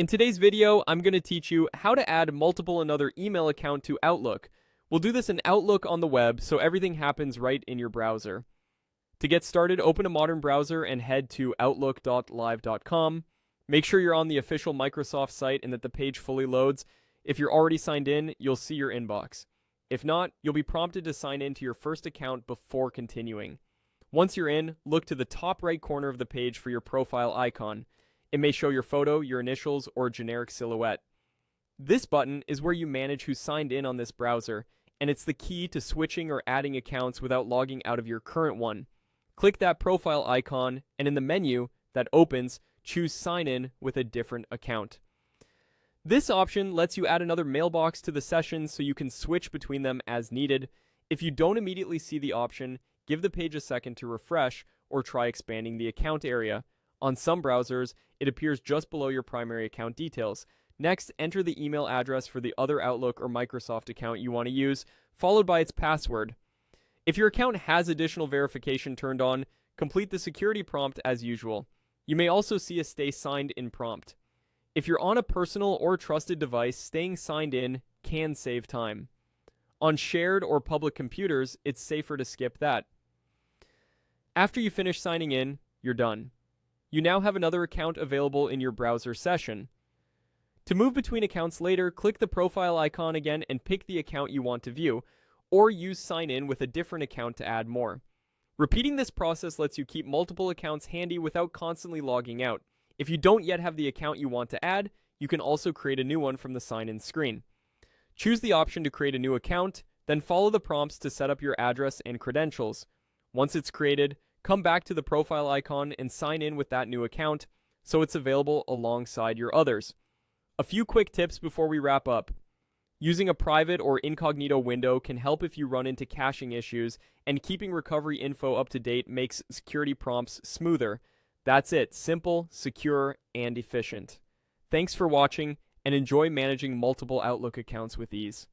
In today's video, I'm going to teach you how to add multiple another email account to Outlook. We'll do this in Outlook on the web, so everything happens right in your browser. To get started, open a modern browser and head to outlook.live.com. Make sure you're on the official Microsoft site and that the page fully loads. If you're already signed in, you'll see your inbox. If not, you'll be prompted to sign in to your first account before continuing. Once you're in, look to the top right corner of the page for your profile icon. It may show your photo, your initials, or a generic silhouette. This button is where you manage who signed in on this browser, and it's the key to switching or adding accounts without logging out of your current one. Click that profile icon, and in the menu that opens, choose Sign In with a different account. This option lets you add another mailbox to the session so you can switch between them as needed. If you don't immediately see the option, give the page a second to refresh or try expanding the account area. On some browsers, it appears just below your primary account details. Next, enter the email address for the other Outlook or Microsoft account you want to use, followed by its password. If your account has additional verification turned on, complete the security prompt as usual. You may also see a Stay Signed In prompt. If you're on a personal or trusted device, staying signed in can save time. On shared or public computers, it's safer to skip that. After you finish signing in, you're done. You now have another account available in your browser session. To move between accounts later, click the profile icon again and pick the account you want to view, or use Sign In with a different account to add more. Repeating this process lets you keep multiple accounts handy without constantly logging out. If you don't yet have the account you want to add, you can also create a new one from the sign-in screen. Choose the option to create a new account, then follow the prompts to set up your address and credentials. Once it's created, come back to the profile icon and sign in with that new account so it's available alongside your others. A few quick tips before we wrap up. Using a private or incognito window can help if you run into caching issues, and keeping recovery info up to date makes security prompts smoother. That's it. Simple, secure, and efficient. Thanks for watching, and enjoy managing multiple Outlook accounts with ease.